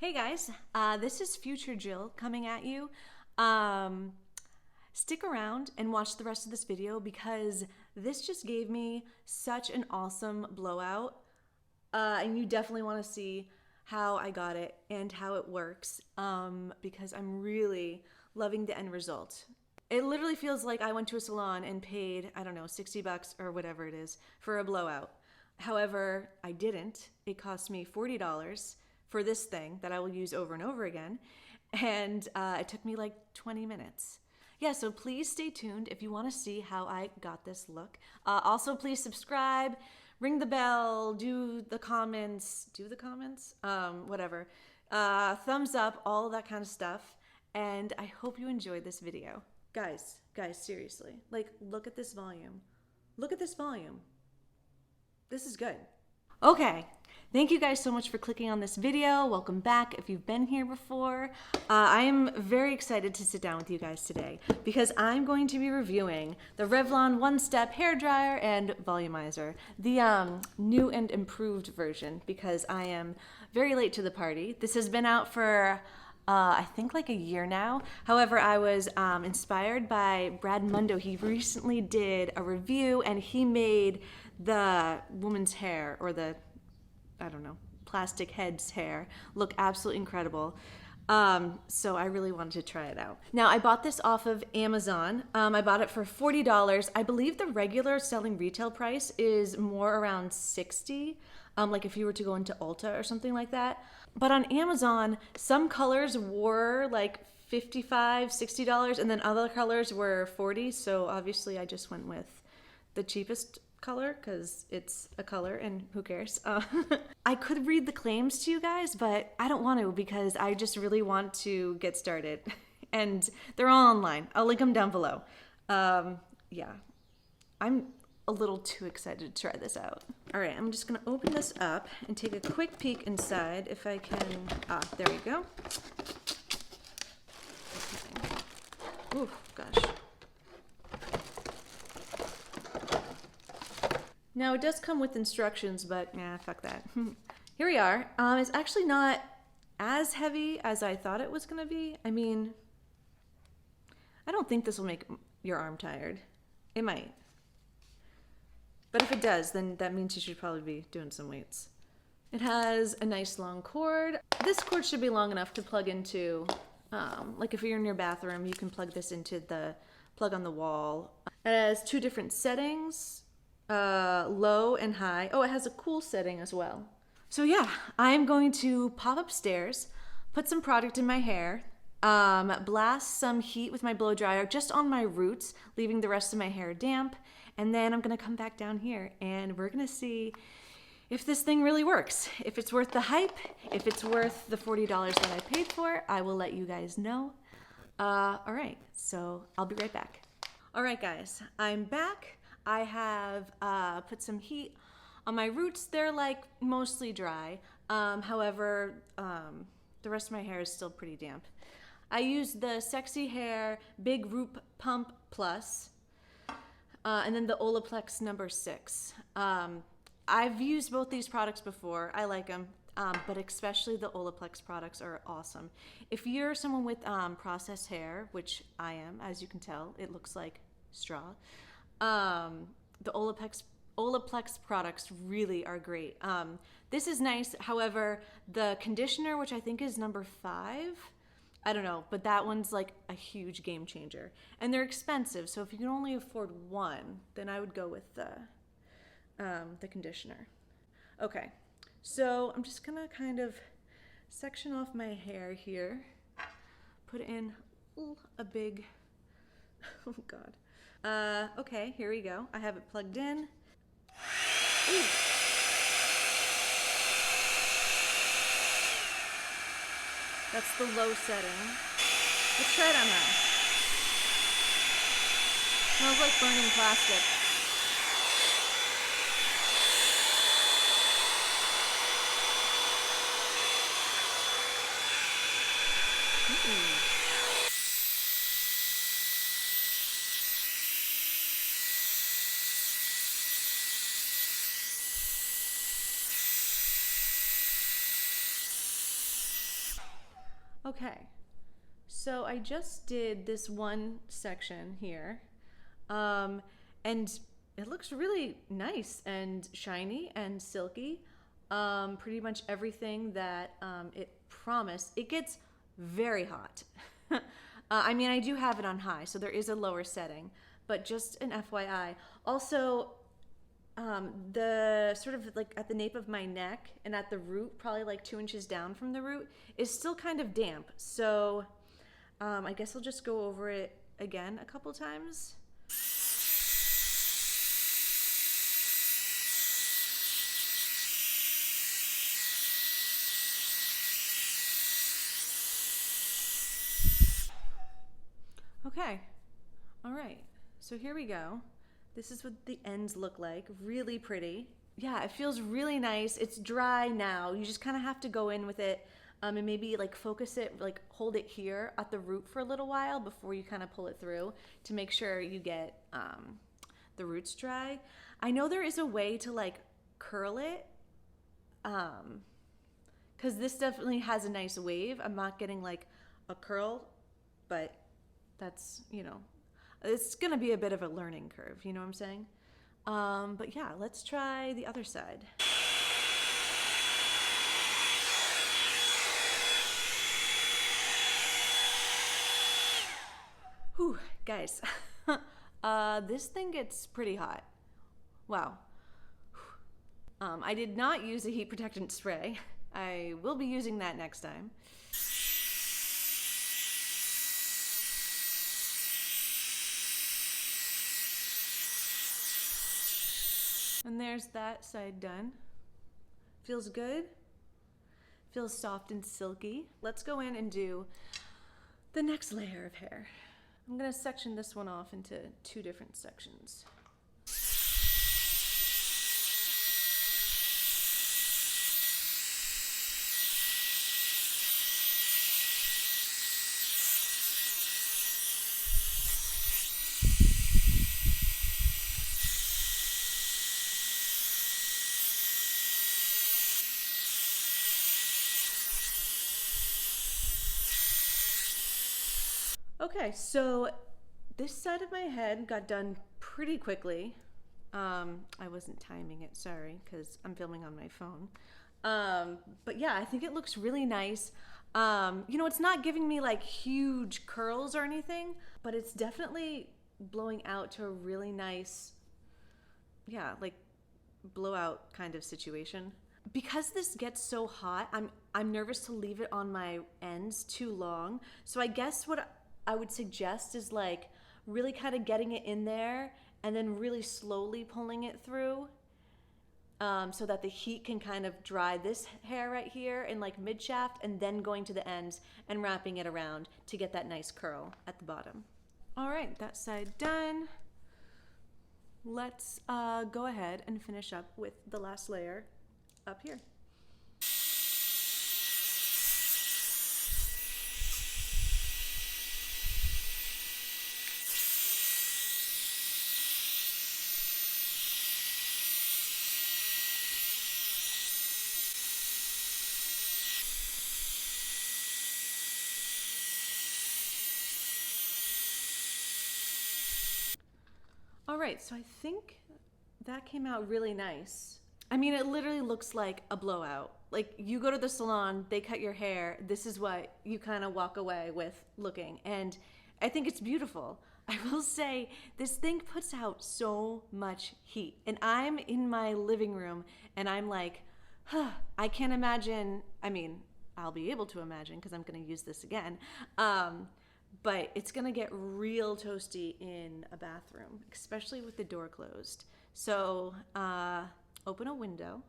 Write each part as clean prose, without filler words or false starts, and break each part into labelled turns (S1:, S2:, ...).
S1: Hey guys, this is Future Jill coming at you. Stick around and watch the rest of this video because this just gave me such an awesome blowout. And you definitely want to see how I got it and how it works because I'm really loving the end result. It literally feels like I went to a salon and paid, I don't know, 60 bucks or whatever it is for a blowout. However, I didn't. It cost me $40 for this thing that I will use over and over again. And it took me like 20 minutes. Yeah, so please stay tuned if you want to see how I got this look. Also, please subscribe, ring the bell, do the comments, whatever. Thumbs up, all of that kind of stuff. And I hope you enjoyed this video. Guys, seriously, like, look at this volume. Look at this volume. This is good. Okay, thank you guys so much for clicking on this video. Welcome back if you've been here before. I am very excited to sit down with you guys today because I'm going to be reviewing the Revlon One Step Hair Dryer and Volumizer, the new and improved version because I am very late to the party. This has been out for I think like a year now. However, I was inspired by BRAD Mondo. He recently did a review and he made the woman's hair, or the, I don't know, plastic head's hair look absolutely incredible. So I really wanted to try it out. Now, I bought this off of Amazon. I bought it for $40. I believe the regular selling retail price is more around $60, like if you were to go into Ulta or something like that. But on Amazon, some colors were like $55, $60, and then other colors were $40. So obviously I just went with the cheapest color because it's a color and who cares. I could read the claims to you guys, but I don't want to because I just really want to get started. And they're all online. I'll link them down below. Yeah, I'm a little too excited to try this out. All right, I'm just gonna open this up and take a quick peek inside if I can. There we go. Ooh, gosh. Now it does come with instructions, but yeah, fuck that. Here we are. It's actually not as heavy as I thought it was gonna be. I mean, I don't think this will make your arm tired. It might. But if it does, then that means you should probably be doing some weights. It has a nice long cord. This cord should be long enough to plug into, like if you're in your bathroom, you can plug this into the plug on the wall. It has two different settings. Low and high. Oh, it has a cool setting as well. So yeah, I'm going to pop upstairs, put some product in my hair, blast some heat with my blow dryer just on my roots, leaving the rest of my hair damp, and then I'm gonna come back down here and we're gonna see if this thing really works, if it's worth the hype, if it's worth the $40 that I paid for. I will let you guys know. All right, so I'll be right back. All right, guys, I'm back. I have put some heat on my roots. They're like mostly dry. However, the rest of my hair is still pretty damp. I used the Sexy Hair Big Root Pump Plus, and then the Olaplex number 6. I've used both these products before. I like them, but especially the Olaplex products are awesome. If you're someone with processed hair, which I am, as you can tell, it looks like straw. The Olaplex products really are great. This is nice. However, the conditioner, which I think is number 5, I don't know, but that one's like a huge game changer. And they're expensive, so if you can only afford one, then I would go with the conditioner. Okay, so I'm just gonna kind of section off my hair here, put in a big, oh God. Okay, here we go. I have it plugged in. Ooh. That's the low setting. Let's try it on high. Smells like burning plastic. Ooh. Okay, so I just did this one section here, and it looks really nice and shiny and silky. Pretty much everything that it promised. It gets very hot. I mean, I do have it on high, so there is a lower setting, but just an FYI. Also, the sort of like at the nape of my neck and at the root, probably like 2 inches down from the root, is still kind of damp. So I guess I'll just go over it again a couple times. Okay, all right, so here we go. This is what the ends look like, really pretty. Yeah, it feels really nice. It's dry now. You just kind of have to go in with it and maybe like focus it, like hold it here at the root for a little while before you kind of pull it through to make sure you get the roots dry. I know there is a way to like curl it because this definitely has a nice wave. I'm not getting like a curl, but that's, you know, it's gonna be a bit of a learning curve, you know what I'm saying? But yeah, let's try the other side. Whew, guys, this thing gets pretty hot. Wow. I did not use a heat protectant spray. I will be using that next time. And there's that side done. Feels good. Feels soft and silky. Let's go in and do the next layer of hair. I'm gonna section this one off into 2 different sections. Okay, so this side of my head got done pretty quickly. I wasn't timing it, sorry, because I'm filming on my phone. But yeah, I think it looks really nice. You know, it's not giving me like huge curls or anything, but it's definitely blowing out to a really nice, yeah, like blowout kind of situation. Because this gets so hot, I'm nervous to leave it on my ends too long. So I guess what I would suggest is like really kind of getting it in there and then really slowly pulling it through so that the heat can kind of dry this hair right here in like mid shaft, and then going to the ends and wrapping it around to get that nice curl at the bottom. All right, that side done. Let's go ahead and finish up with the last layer up here. All right, so I think that came out really nice. I mean, it literally looks like a blowout. Like you go to the salon, they cut your hair, this is what you kind of walk away with looking. And I think it's beautiful. I will say this thing puts out so much heat. And I'm in my living room and I'm like, huh, I can't imagine. I mean, I'll be able to imagine because I'm going to use this again. But it's gonna get real toasty in a bathroom, especially with the door closed. So open a window.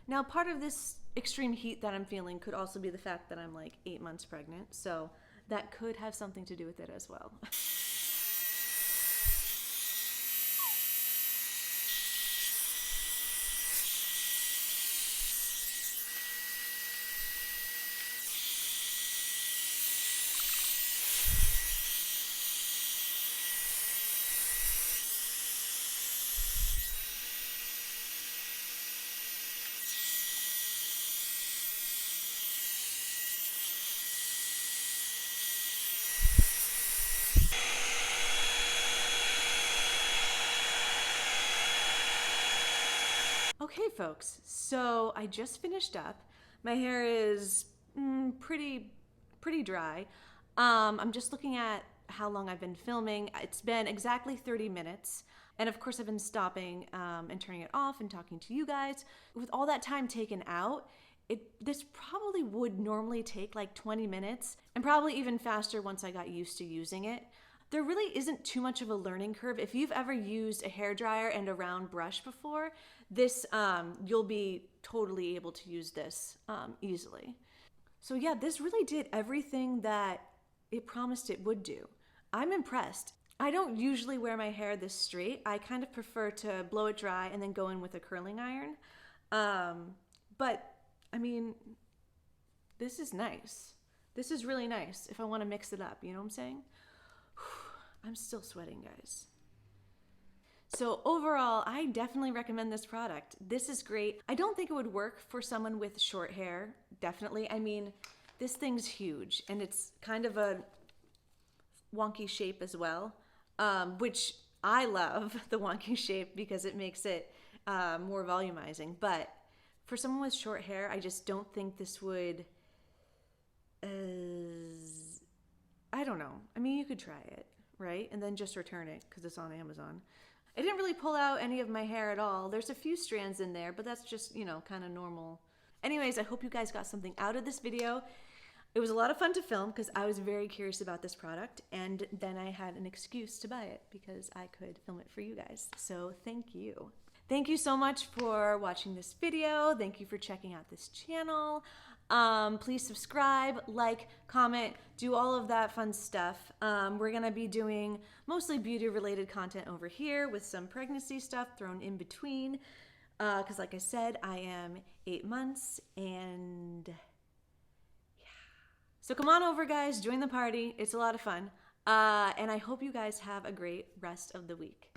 S1: Now, part of this extreme heat that I'm feeling could also be the fact that I'm like 8 months pregnant. So that could have something to do with it as well. Okay, folks, so I just finished up. My hair is pretty dry. I'm just looking at how long I've been filming. It's been exactly 30 minutes. And of course I've been stopping and turning it off and talking to you guys. With all that time taken out, this probably would normally take like 20 minutes and probably even faster once I got used to using it. There really isn't too much of a learning curve. If you've ever used a hairdryer and a round brush before, this you'll be totally able to use this easily. So yeah, this really did everything that it promised it would do. I'm impressed. I don't usually wear my hair this straight. I kind of prefer to blow it dry and then go in with a curling iron. But I mean, this is nice. This is really nice if I want to mix it up, you know what I'm saying? I'm still sweating, guys. So overall, I definitely recommend this product. This is great. I don't think it would work for someone with short hair, definitely. I mean, this thing's huge and it's kind of a wonky shape as well, which I love the wonky shape because it makes it more volumizing. But for someone with short hair, I just don't think this would, I don't know. I mean, you could try it, right? And then just return it because it's on Amazon. I didn't really pull out any of my hair at all. There's a few strands in there, but that's just, you know, kind of normal. Anyways, I hope you guys got something out of this video. It was a lot of fun to film because I was very curious about this product, and then I had an excuse to buy it because I could film it for you guys. So thank you. Thank you so much for watching this video. Thank you for checking out this channel. Please subscribe, like, comment, do all of that fun stuff. We're gonna be doing mostly beauty related content over here with some pregnancy stuff thrown in between. Because like I said, I am 8 months and yeah. So come on over, guys, join the party. It's a lot of fun. And I hope you guys have a great rest of the week.